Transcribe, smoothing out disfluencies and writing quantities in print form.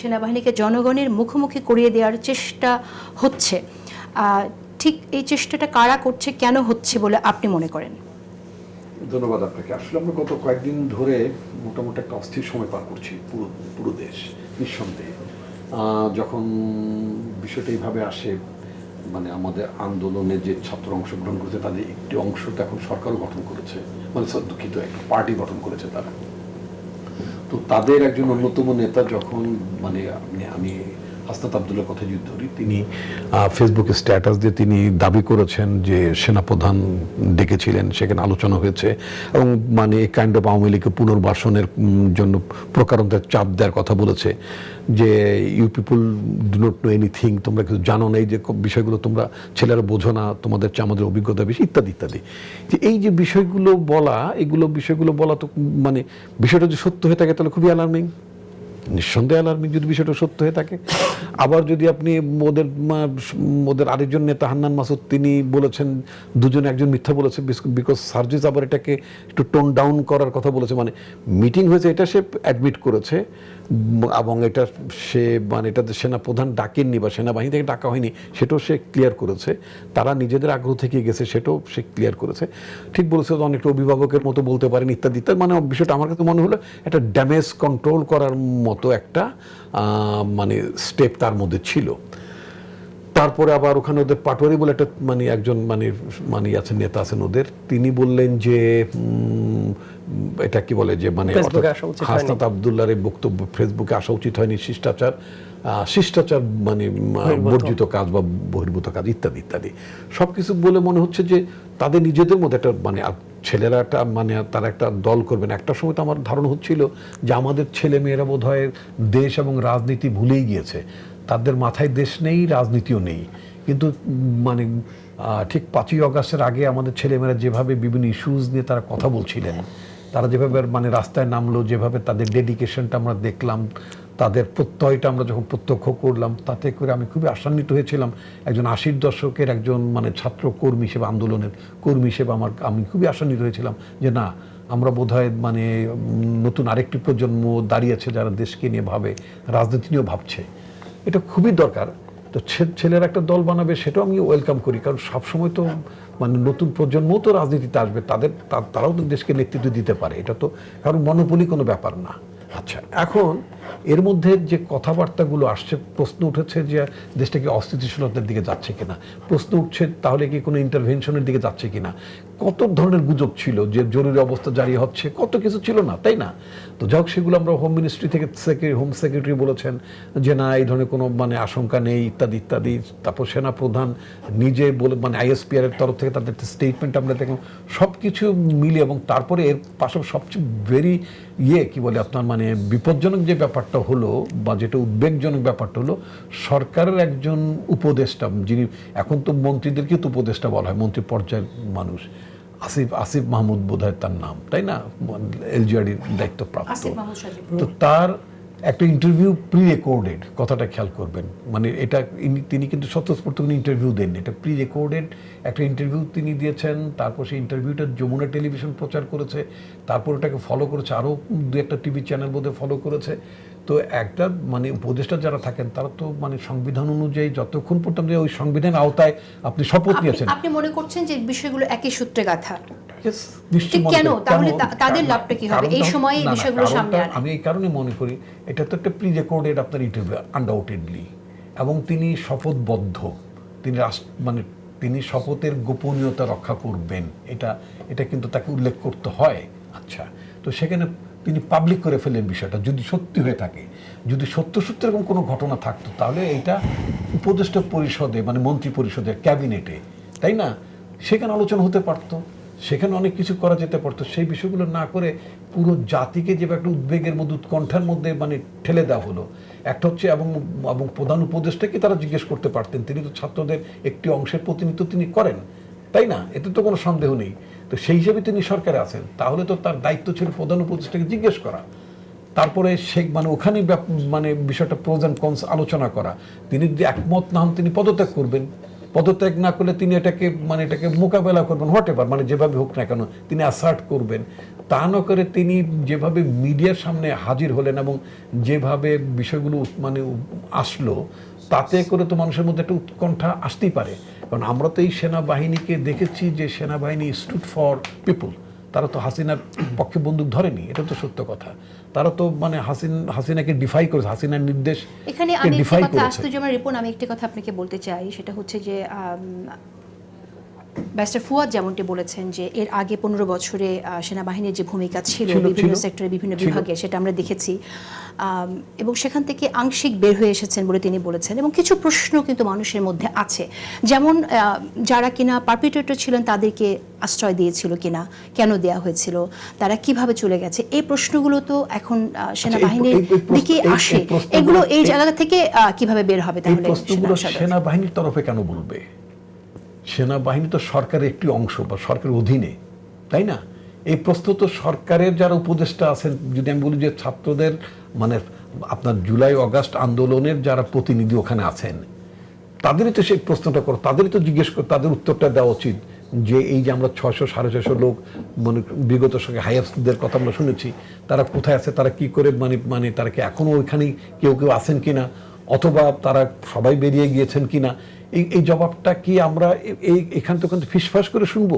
সেনাবাহিনীকে জনগণের মুখোমুখি করিয়ে দেওয়ার চেষ্টা হচ্ছে, ঠিক এই চেষ্টাটা কারা করছে, কেন হচ্ছে বলে আপনি মনে করেন? ধন্যবাদ আপনাকে। আসলে আমরা গত কয়েকদিন ধরে মোটামুটি একটা অস্থির সময় পার করছি পুরো দেশ, নিঃসন্দেহে। যখন বিষয়টা এইভাবে আসে, মানে আমাদের আন্দোলনে যে ছাত্র অংশগ্রহণ করেছে তাদের একটি অংশ তো এখন সরকারও গঠন করেছে, মানে দুঃখিত, একটা পার্টি গঠন করেছে তারা। তো তাদের একজন অন্যতম নেতা যখন, মানে আমি হাসনাত আবদুল্লাহর কথা যদি ধরি, তিনি ফেসবুকে স্ট্যাটাস দিয়ে তিনি দাবি করেছেন যে সেনাপ্রধান ডেকেছিলেন, সেখানে আলোচনা হয়েছে এবং মানে এই কাইন্ড অফ আওয়ামী লীগকে পুনর্বাসনের জন্য প্রকারান্তর চাপ দেওয়ার কথা বলেছে, যে you people do not know anything, তোমরা কিছু জানো না, এই যে বিষয়গুলো তোমরা ছেলেরা বোঝো না, তোমাদের চেয়ে আমাদের অভিজ্ঞতা বেশি, ইত্যাদি ইত্যাদি। যে এই যে বিষয়গুলো বলা, বিষয়গুলো বলা তো মানে বিষয়টা যদি সত্য হয়ে থাকে তাহলে খুবই অ্যালার্মিং, নিঃসন্দেহে অ্যালার্মিং যদি বিষয়টা সত্য হয়ে থাকে। আবার যদি আপনি ওদের আরেকজন নেতা হান্নান মাসুদ, তিনি বলেছেন দুজনে একজন মিথ্যা বলেছে, বিকজ সার্জিস আবার এটাকে একটু টোন ডাউন করার কথা বলেছে, মানে মিটিং হয়েছে এটা সে অ্যাডমিট করেছে এবং এটা সে মানে এটা সেনাপ্রধান ডাকেননি বা সেনাবাহিনী থেকে ডাকা হয়নি সেটাও সে ক্লিয়ার করেছে, তারা নিজেদের আগ্রহ থেকে গেছে সেটাও সে ক্লিয়ার করেছে। ঠিক বলেছে, অনেকটা অভিভাবকের মতো বলতে পারেন ইত্যাদি ইত্যাদি। মানে বিষয়টা আমার কাছে মনে হলো একটা ড্যামেজ কন্ট্রোল করার মতো একটা মানে স্টেপ তার মধ্যে ছিল। তারপরে আবার ওখানে ওদের পাটোয়ারি বলে একটা মানে একজন মানে আছেন, নেতা আছেন ওদের, তিনি বললেন যে এটা কি বলে যে মানে হাসনাত আবদুল্লাহর এই বক্তব্য ফেসবুকে আসা উচিত হয়নি, শিষ্টাচার মানে বর্জিত কাজ বা বহির্ভূত কাজ ইত্যাদি ইত্যাদি সব কিছু বলে মনে হচ্ছে যে তাদের নিজেদের মধ্যে একটা মানে ছেলেরা একটা মানে তারা একটা দল করবেন। একটা সময় তো আমার ধারণা হচ্ছিল যে আমাদের ছেলে মেয়েরা বোধ হয় দেশ এবং রাজনীতি ভুলেই গিয়েছে, তাদের মাথায় দেশ নেই, রাজনীতিও নেই। কিন্তু মানে ঠিক 5ই অগাস্টের আগে আমাদের ছেলেমেয়েরা যেভাবে বিভিন্ন ইস্যুজ নিয়ে তারা কথা বলছিলেন, তারা যেভাবে মানে রাস্তায় নামলো, যেভাবে তাদের ডেডিকেশনটা আমরা দেখলাম, তাদের প্রত্যয়টা আমরা যখন প্রত্যক্ষ করলাম, তাতে করে আমি খুবই আশান্বিত হয়েছিলাম। একজন 80-র দশকের একজন মানে ছাত্র কর্মী হিসেবে, আন্দোলনের কর্মী হিসেবে আমি খুবই আশান্বিত হয়েছিলাম যে না, আমরা বোধহয় মানে নতুন আরেকটি প্রজন্ম দাঁড়িয়েছে যারা দেশকে নিয়ে ভাবে, রাজনীতি নিয়েও ভাবছে। এটা খুবই দরকার। তো ছেলেরা একটা দল বানাবে, সেটাও আমি ওয়েলকাম করি, কারণ সবসময় তো মানে নতুন প্রজন্মও তো রাজনীতিতে আসবে, তারাও তো দেশকে নেতৃত্ব দিতে পারে, এটা তো কারণ মনোপলি কোনো ব্যাপার না। আচ্ছা, এখন এর মধ্যে যে কথাবার্তাগুলো আসছে, প্রশ্ন উঠেছে যে দেশটা কি অস্থিতিশীলতার দিকে যাচ্ছে কিনা, প্রশ্ন উঠছে তাহলে কি কোনো ইন্টারভেনশনের দিকে যাচ্ছে কিনা, কত ধরনের গুজব ছিল যে জরুরি অবস্থা জারি হচ্ছে, কত কিছু ছিল না, তাই না? তো যাই হোক, সেগুলো আমরা হোম মিনিস্ট্রি থেকে হোম সেক্রেটারি বলেছেন যে না, এই ধরনের কোনো মানে আশঙ্কা নেই ইত্যাদি ইত্যাদি। তারপর সেনাপ্রধান নিজে বলে মানে আইএসপিআর এর তরফ থেকে তাদের স্টেটমেন্ট আমরা দেখলাম, সব কিছু মিলে। এবং তারপরে এর পাশাপাশি সবচেয়ে ভেরি কি বলে আপনার মানে বিপজ্জনক যে ব্যাপারটা হলো বা যেটা উদ্বেগজনক ব্যাপারটা হলো, সরকারের একজন উপদেষ্টা, যিনি এখন তো মন্ত্রীদেরকে তো উপদেষ্টা বলা হয়, মন্ত্রী পর্যায়ের মানুষ, আসিফ মাহমুদ বোধহয় তার নাম, তাই না, এলজিআরডির দায়িত্বপ্রাপ্ত। তো তার একটা ইন্টারভিউ প্রি রেকর্ডেড, কথাটা খেয়াল করবেন, মানে এটা তিনি কিন্তু স্বতঃস্ফূর্ত কোনো ইন্টারভিউ দেননি, এটা প্রি রেকর্ডেড একটা ইন্টারভিউ তিনি দিয়েছেন। তারপর সেই ইন্টারভিউটা যমুনা টেলিভিশন প্রচার করেছে, তারপর ওটাকে ফলো করেছে আরও 2-1টা টিভি চ্যানেল বোধে ফলো করেছে। তো একটা মানে উপদেষ্টা যারা থাকেন তারা তো মানে সংবিধান অনুযায়ী যতক্ষণ পর্যন্ত ওই সংবিধানের আওতায় আপনি শপথ নিয়েছেন, আপনি মনে করছেন যে বিষয়গুলো একই সূত্রে গাঁথা, নিশ্চয়ই কেন তাহলে তাদের লাভটা কি হবে এই সময়ে এই বিষয়গুলো সামনে আনা? আমি এই কারণে মনে করি এটা তো একটা প্রি রেকর্ডেড আপনার ইন্টারভিউ আনডাউটেডলি, এবং তিনি শপথবদ্ধ, তিনি মানে তিনি শপথের গোপনীয়তা রক্ষা করবেন, এটা কিন্তু তাকে উল্লেখ করতে হয়। আচ্ছা, তো সেখানে তিনি পাবলিক করে ফেলেন বিষয়টা, যদি সত্যি হয়ে থাকে, যদি সত্য এরকম কোনো ঘটনা থাকতো তাহলে এইটা উপদেষ্টা পরিষদে মানে মন্ত্রী পরিষদের ক্যাবিনেটে, তাই না, সেখানে আলোচনা হতে পারতো, সেখানে অনেক কিছু করা যেতে পারতো। সেই বিষয়গুলো না করে পুরো জাতিকে যে একটা উদ্বেগের মধ্যে, উৎকণ্ঠার মধ্যে মানে ঠেলে দেওয়া হলো। একটা হচ্ছে এবং প্রধান উপদেষ্টাকে তারা জিজ্ঞেস করতে পারতেন, তিনি তো ছাত্রদের একটি অংশের প্রতিনিধিত্ব তিনি করেন, তাই না, এতে তো কোনো সন্দেহ নেই। তো সেই হিসেবে তিনি সরকারে আছেন, তাহলে তো তার দায়িত্ব ছিল প্রধান উপদেষ্টাকে জিজ্ঞেস করা, তারপরে মানে ওখানে মানে বিষয়টা প্রোজ অ্যান্ড কনস আলোচনা করা। তিনি যদি একমত না হন তিনি পদত্যাগ করবেন, পদত্যাগ না করলে তিনি এটাকে মোকাবেলা করবেন, হোয়াট এভার, মানে যেভাবে হোক না কেন তিনি অ্যাসার্ট করবেন। তা না করে তিনি যেভাবে মিডিয়ার সামনে হাজির হলেন এবং যেভাবে বিষয়গুলো মানে আসলো, তাতে করে তো মানুষের মধ্যে একটা উৎকণ্ঠা আসতেই পারে। কারণ আমরা তো এই সেনাবাহিনীকে দেখেছি যে সেনাবাহিনী স্টুড ফর পিপল। তারা তো হাসিনার পক্ষে বন্দুক ধরেনি, এটা তো সত্য কথা। তারা তো মানে হাসিনাকে ডিফাই করেছে, হাসিনার নির্দেশ এখানে আমি ডিফাই একটা কথা করেছে। আস্তুজামান রিপন, আমি একটি কথা আপনাকে বলতে চাই, সেটা হচ্ছে যে ব্যারিস্টার ফুয়াদ যেমনটি বলেছেন যে এর আগে 15 বছরে সেনাবাহিনীর যে ভূমিকা ছিল বিভিন্ন সেক্টরে বিভিন্ন বিভাগে, সেটা আমরা দেখেছি এবং সেখান থেকে আংশিক বের হয়ে এসেছেন বলে তিনি বলেছেন। এবং কিছু প্রশ্ন কিন্তু মানুষের মধ্যে আছে, যেমন যারা কিনা পারপিট্রেটর ছিলেন তাদেরকে আশ্রয় দিয়েছিল কিনা, কেন দেয়া হয়েছিল, তারা কিভাবে চলে গেছে, এই প্রশ্নগুলো তো এখন সেনাবাহিনীর দিকে আসে। এগুলো এই জায়গা থেকে কিভাবে বের হবে এই প্রশ্নগুলো সেনাবাহিনীর তরফে কেন বলবে? সেনাবাহিনী তো সরকারের একটি অংশ বা সরকারের অধীনে, তাই না? এই প্রশ্ন তো সরকারের যারা উপদেষ্টা আছেন, যদি আমি বলি যে ছাত্রদের মানে আপনার জুলাই অগাস্ট আন্দোলনের যারা প্রতিনিধি ওখানে আছেন, তাদেরই তো সেই প্রশ্নটা করো, তাদেরই তো জিজ্ঞেস করো, তাদের উত্তরটা দেওয়া উচিত যে এই যে আমরা 600 650 লোক মানে বিগত সঙ্গে হাইয়ারদের কথা আমরা শুনেছি, তারা কোথায় আছে, তারা কি করে মানে তারা কি এখনো ওইখানেই কেউ আছেন কিনা, অথবা তারা সবাই বেরিয়ে গিয়েছেন কিনা, এই জবাবটা কি আমরা এখান থেকে ফিসফাস করে শুনবো?